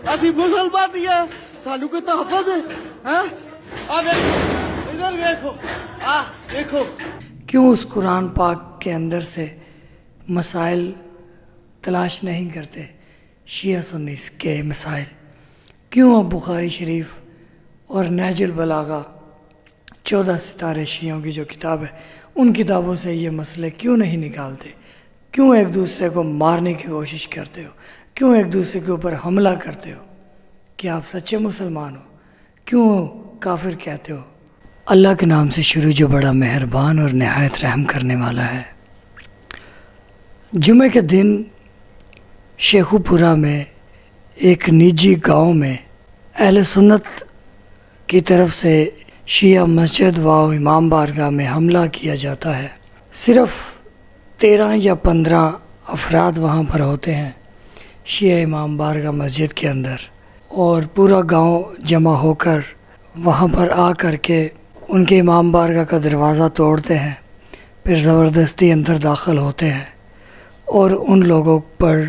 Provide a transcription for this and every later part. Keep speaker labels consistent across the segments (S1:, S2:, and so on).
S1: اسی مسلمان ہیں سانو کوئی تحفظ ہے ہاں ادھر دیکھو دیکھو
S2: کیوں اس قرآن پاک کے اندر سے مسائل تلاش نہیں کرتے شیعہ سنی کے مسائل؟ کیوں اب بخاری شریف اور نہج البلاغہ 14 ستارے شیعوں کی جو کتاب ہے ان کتابوں سے یہ مسئلے کیوں نہیں نکالتے؟ کیوں ایک دوسرے کو مارنے کی کوشش کرتے ہو؟ کیوں ایک دوسرے کے اوپر حملہ کرتے ہو؟ کیا آپ سچے مسلمان ہو؟ کیوں کافر کہتے ہو؟ اللہ کے نام سے شروع جو بڑا مہربان اور نہایت رحم کرنے والا ہے۔ جمعہ کے دن شیخو پورہ میں ایک نجی گاؤں میں اہل سنت کی طرف سے شیعہ مسجد و امام بارگاہ میں حملہ کیا جاتا ہے۔ صرف 13 یا 15 افراد وہاں پر ہوتے ہیں شیعہ امام بارگاہ مسجد کے اندر، اور پورا گاؤں جمع ہو کر وہاں پر آ کر کے ان کے امام بارگاہ کا دروازہ توڑتے ہیں، پھر زبردستی اندر داخل ہوتے ہیں اور ان لوگوں پر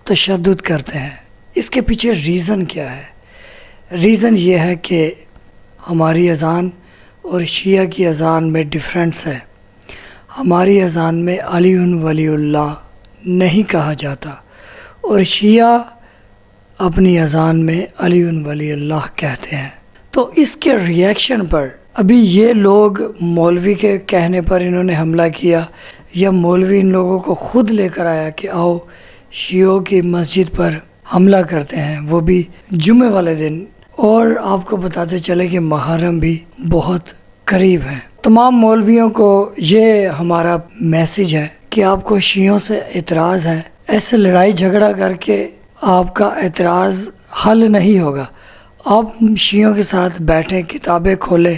S2: تشدد کرتے ہیں۔ اس کے پیچھے ریزن کیا ہے؟ ریزن یہ ہے کہ ہماری اذان اور شیعہ کی اذان میں ڈفرینس ہے۔ ہماری اذان میں علی ولی اللہ نہیں کہا جاتا، اور شیعہ اپنی اذان میں علی ولی اللہ کہتے ہیں۔ تو اس کے ریئیکشن پر ابھی یہ لوگ مولوی کے کہنے پر انہوں نے حملہ کیا، یا مولوی ان لوگوں کو خود لے کر آیا کہ آؤ شیعوں کی مسجد پر حملہ کرتے ہیں، وہ بھی جمعے والے دن؟ اور آپ کو بتاتے چلے کہ محرم بھی بہت قریب ہے۔ تمام مولویوں کو یہ ہمارا میسج ہے کہ آپ کو شیعوں سے اعتراض ہے، ایسے لڑائی جھگڑا کر کے آپ کا اعتراض حل نہیں ہوگا۔ آپ شیعوں کے ساتھ بیٹھیں، کتابیں کھولیں،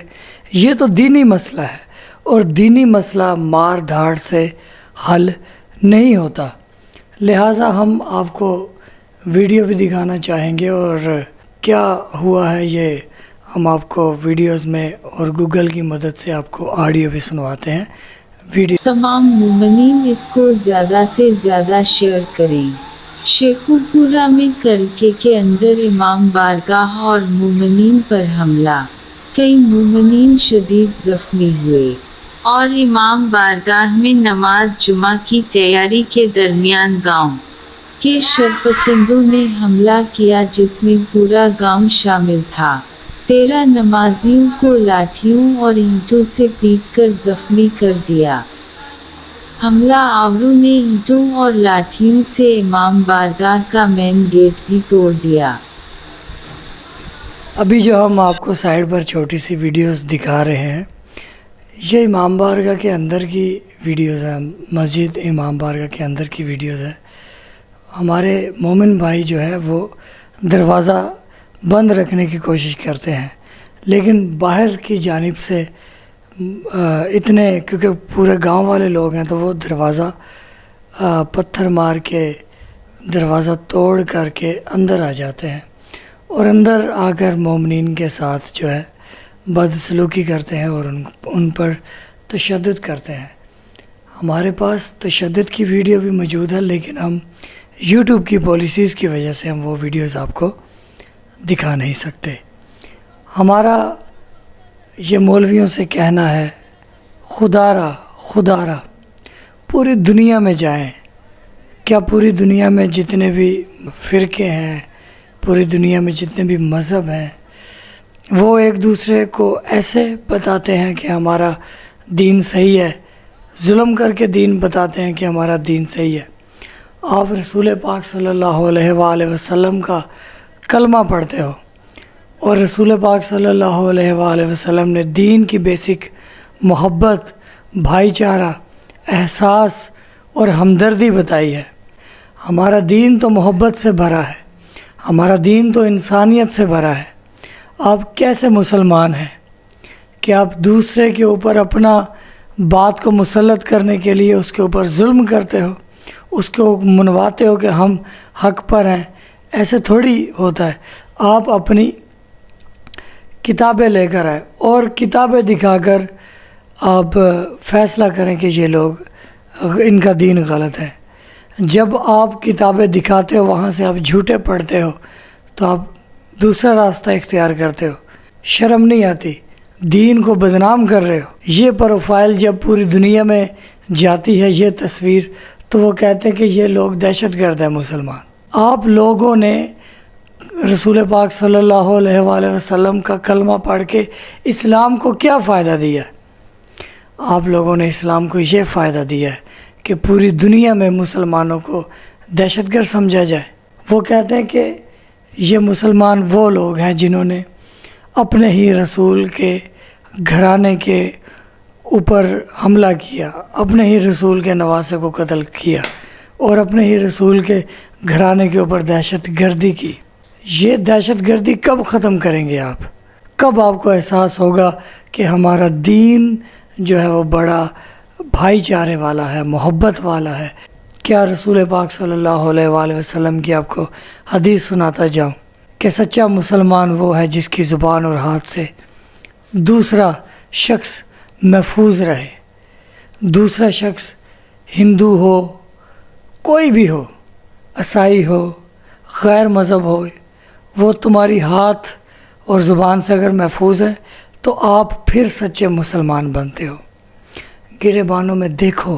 S2: یہ تو دینی مسئلہ ہے، اور دینی مسئلہ مار دھاڑ سے حل نہیں ہوتا۔ لہٰذا ہم آپ کو ویڈیو بھی دکھانا چاہیں گے، اور کیا ہوا ہے یہ ہم آپ کو ویڈیوز میں اور گوگل کی مدد سے آپ کو آڈیو بھی سنواتے ہیں۔ ویڈیو
S3: تمام مومنین اس کو زیادہ سے زیادہ شیئر کریں۔ شیخو پورہ میں کرکے کے اندر امام بارگاہ اور مومنین پر حملہ، کئی مومنین شدید زخمی ہوئے، اور امام بارگاہ میں نماز جمعہ کی تیاری کے درمیان گاؤں کے شرپسندوں نے حملہ کیا جس میں پورا گاؤں شامل تھا۔ 13 نمازیوں کو لاٹھیوں اور اینٹوں سے پیٹ کر زخمی کر دیا۔ حملہ آوروں نے اینٹوں اور لاٹھیوں سے امام بارگاہ کا مین گیٹ بھی توڑ دیا۔
S2: ابھی جو ہم آپ کو سائیڈ پر چھوٹی سی ویڈیوز دکھا رہے ہیں، یہ امام بارگاہ کے اندر کی ویڈیوز ہیں، مسجد امام بارگاہ کے اندر کی ویڈیوز ہے۔ ہمارے مومن بھائی جو ہے وہ دروازہ بند رکھنے کی کوشش کرتے ہیں، لیکن باہر کی جانب سے اتنے، کیونکہ پورے گاؤں والے لوگ ہیں، تو وہ دروازہ پتھر مار کے دروازہ توڑ کر کے اندر آ جاتے ہیں، اور اندر آ کر مومنین کے ساتھ جو ہے بدسلوکی کرتے ہیں اور ان پر تشدد کرتے ہیں۔ ہمارے پاس تشدد کی ویڈیو بھی موجود ہے، لیکن ہم یوٹیوب کی پالیسیز کی وجہ سے ہم وہ ویڈیوز آپ کو دکھا نہیں سکتے۔ ہمارا یہ مولویوں سے کہنا ہے، خدا را پوری دنیا میں جائیں، کیا پوری دنیا میں جتنے بھی فرقے ہیں، پوری دنیا میں جتنے بھی مذہب ہیں، وہ ایک دوسرے کو ایسے بتاتے ہیں کہ ہمارا دین صحیح ہے، ظلم کر کے دین بتاتے ہیں کہ ہمارا دین صحیح ہے۔ آپ رسول پاک صلی اللہ علیہ وآلہ وسلم کا کلمہ پڑھتے ہو، اور رسول پاک صلی اللہ علیہ وآلہ وسلم نے دین کی بیسک محبت، بھائی چارہ، احساس اور ہمدردی بتائی ہے۔ ہمارا دین تو محبت سے بھرا ہے، ہمارا دین تو انسانیت سے بھرا ہے۔ آپ کیسے مسلمان ہیں کہ آپ دوسرے کے اوپر اپنا بات کو مسلط کرنے کے لیے اس کے اوپر ظلم کرتے ہو، اس کو منواتے ہو کہ ہم حق پر ہیں؟ ایسے تھوڑی ہوتا ہے۔ آپ اپنی کتابیں لے کر آئے اور کتابیں دکھا کر آپ فیصلہ کریں کہ یہ لوگ، ان کا دین غلط ہے۔ جب آپ کتابیں دکھاتے ہو، وہاں سے آپ جھوٹے پڑھتے ہو، تو آپ دوسرا راستہ اختیار کرتے ہو. شرم نہیں آتی؟ دین کو بدنام کر رہے ہو. یہ پروفائل جب پوری دنیا میں جاتی ہے یہ تصویر, تو وہ کہتے ہیں کہ یہ لوگ دہشت گرد ہیں مسلمان. آپ لوگوں نے رسول پاک صلی اللہ علیہ وآلہ وسلم کا کلمہ پڑھ کے اسلام کو کیا فائدہ دیا؟ آپ لوگوں نے اسلام کو یہ فائدہ دیا ہے کہ پوری دنیا میں مسلمانوں کو دہشت گرد سمجھا جائے. وہ کہتے ہیں کہ یہ مسلمان وہ لوگ ہیں جنہوں نے اپنے ہی رسول کے گھرانے کے اوپر حملہ کیا, اپنے ہی رسول کے نواسے کو قتل کیا اور اپنے ہی رسول کے گھرانے کے اوپر دہشت گردی کی. یہ دہشت گردی کب ختم کریں گے آپ؟ کب آپ کو احساس ہوگا کہ ہمارا دین جو ہے وہ بڑا بھائی چارے والا ہے, محبت والا ہے؟ کیا رسول پاک صلی اللہ علیہ وآلہ وسلم کی آپ کو حدیث سناتا جاؤں کہ سچا مسلمان وہ ہے جس کی زبان اور ہاتھ سے دوسرا شخص محفوظ رہے. دوسرا شخص ہندو ہو, کوئی بھی ہو, عیسائی ہو, غیر مذہب ہو, وہ تمہاری ہاتھ اور زبان سے اگر محفوظ ہے تو آپ پھر سچے مسلمان بنتے ہو. گریبانوں میں دیکھو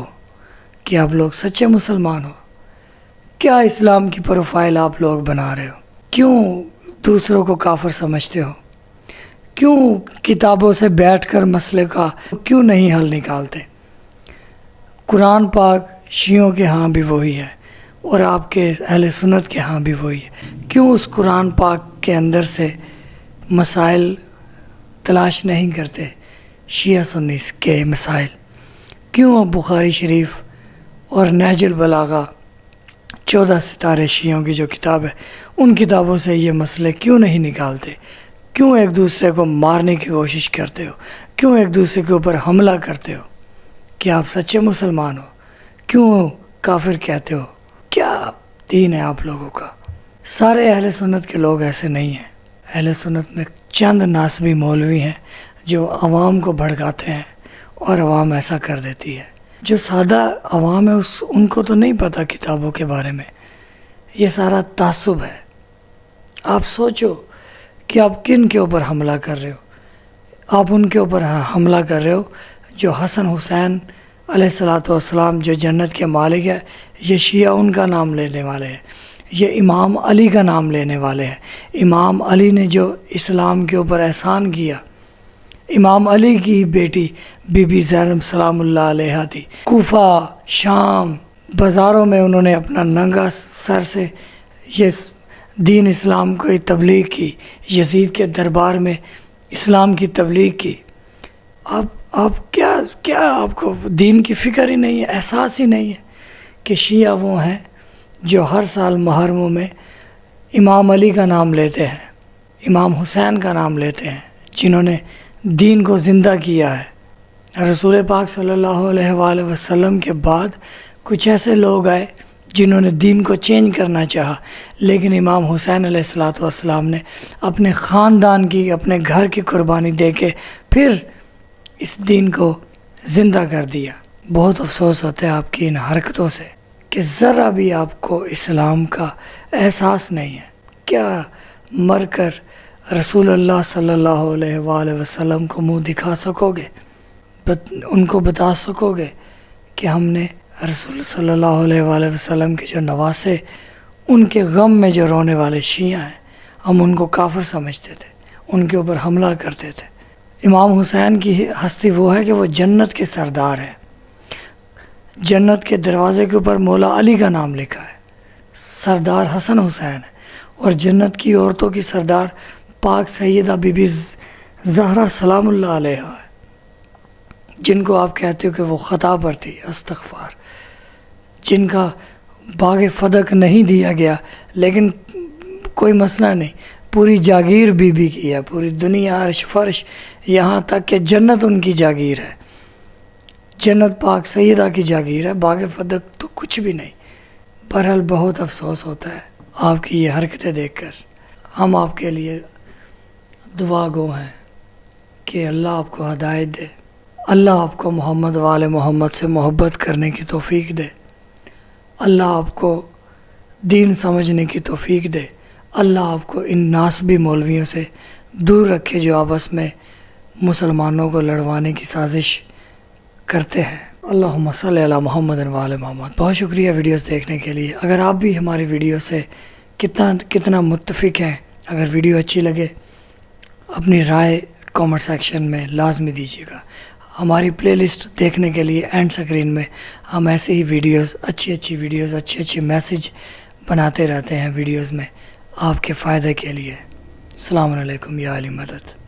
S2: کہ آپ لوگ سچے مسلمان ہو. کیا اسلام کی پروفائل آپ لوگ بنا رہے ہو؟ کیوں دوسروں کو کافر سمجھتے ہو؟ کیوں کتابوں سے بیٹھ کر مسئلے کا کیوں نہیں حل نکالتے؟ قرآن پاک شیعوں کے ہاں بھی وہی ہے اور آپ کے اہل سنت کے ہاں بھی وہی ہے. کیوں اس قرآن پاک کے اندر سے مسائل تلاش نہیں کرتے شیعہ سنی کے مسائل؟ کیوں بخاری شریف اور نہج البلاغہ 14 ستارے شیعوں کی جو کتاب ہے ان کتابوں سے یہ مسئلے کیوں نہیں نکالتے؟ کیوں ایک دوسرے کو مارنے کی کوشش کرتے ہو؟ کیوں ایک دوسرے کے اوپر حملہ کرتے ہو؟ کیا آپ سچے مسلمان ہو؟ کیوں کافر کہتے ہو؟ کیا دین ہے آپ لوگوں کا؟ سارے اہل سنت کے لوگ ایسے نہیں ہیں. اہل سنت میں چند ناسبی مولوی ہیں جو عوام کو بھڑکاتے ہیں اور عوام ایسا کر دیتی ہے. جو سادہ عوام ہے ان کو تو نہیں پتہ کتابوں کے بارے میں. یہ سارا تعصب ہے. آپ سوچو کہ آپ کن کے اوپر حملہ کر رہے ہو؟ آپ ان کے اوپر حملہ کر رہے ہو جو حسن حسین علیہ الصلوۃ والسلام جو جنت کے مالک ہے, یہ شیعہ ان کا نام لینے والے ہیں. یہ امام علی کا نام لینے والے ہیں. امام علی نے جو اسلام کے اوپر احسان کیا, امام علی کی بیٹی بی بی زینب سلام اللہ علیہا تھی. کوفہ, شام, بازاروں میں انہوں نے اپنا ننگا سر سے یہ دین اسلام کو تبلیغ کی. یزید کے دربار میں اسلام کی تبلیغ کی. آپ کیا آپ کو دین کی فکر ہی نہیں ہے, احساس ہی نہیں ہے کہ شیعہ وہ ہیں جو ہر سال محرموں میں امام علی کا نام لیتے ہیں, امام حسین کا نام لیتے ہیں, جنہوں نے دین کو زندہ کیا ہے. رسول پاک صلی اللہ علیہ وآلہ وسلم کے بعد کچھ ایسے لوگ آئے جنہوں نے دین کو چینج کرنا چاہا, لیکن امام حسین علیہ الصلوۃ والسلام نے اپنے خاندان کی, اپنے گھر کی قربانی دے کے پھر اس دین کو زندہ کر دیا. بہت افسوس ہوتا ہے آپ کی ان حرکتوں سے کہ ذرا بھی آپ کو اسلام کا احساس نہیں ہے. کیا مر کر رسول اللہ صلی اللہ علیہ وآلہ وسلم کو منہ دکھا سکو گے؟ ان کو بتا سکو گے کہ ہم نے رسول صلی اللہ علیہ وآلہ وسلم کے جو نواسے, ان کے غم میں جو رونے والے شیعہ ہیں, ہم ان کو کافر سمجھتے تھے, ان کے اوپر حملہ کرتے تھے. امام حسین کی ہستی وہ ہے کہ وہ جنت کے سردار ہیں. جنت کے دروازے کے اوپر مولا علی کا نام لکھا ہے, سردار حسن حسین ہے. اور جنت کی عورتوں کی سردار پاک سیدہ بی بی زہرا سلام اللہ علیہا ہے, جن کو آپ کہتے ہو کہ وہ خطا پر تھی, استغفار, جن کا باغ فدق نہیں دیا گیا, لیکن کوئی مسئلہ نہیں, پوری جاگیر بی بی کی ہے, پوری دنیا عرش فرش, یہاں تک کہ جنت ان کی جاگیر ہے. جنت پاک سیدہ کی جاگیر ہے, باغ فدق تو کچھ بھی نہیں. بہرحال بہت افسوس ہوتا ہے آپ کی یہ حرکتیں دیکھ کر. ہم آپ کے لیے دعا گو ہیں کہ اللہ آپ کو ہدایت دے, اللہ آپ کو محمد وآل محمد سے محبت کرنے کی توفیق دے, اللہ آپ کو دین سمجھنے کی توفیق دے, اللہ آپ کو ان ناسبی مولویوں سے دور رکھے جو آپس میں مسلمانوں کو لڑوانے کی سازش کرتے ہیں۔ اللہم صلی علی محمد و آل محمد۔ بہت شکریہ ویڈیوز دیکھنے کے لیے۔ اگر آپ بھی ہماری ویڈیو سے کتنا متفق ہیں، اگر ویڈیو اچھی لگے اپنی رائے کامنٹ سیکشن میں لازمی دیجیے گا۔ ہماری پلے لسٹ دیکھنے کے لیے اینڈ سکرین میں ہم ایسے ہی ویڈیوز اچھی ویڈیوز اچھے میسیج بناتے رہتے ہیں ویڈیوز میں آپ کے فائدے کے لیے۔ السلام علیکم یا علی مدد۔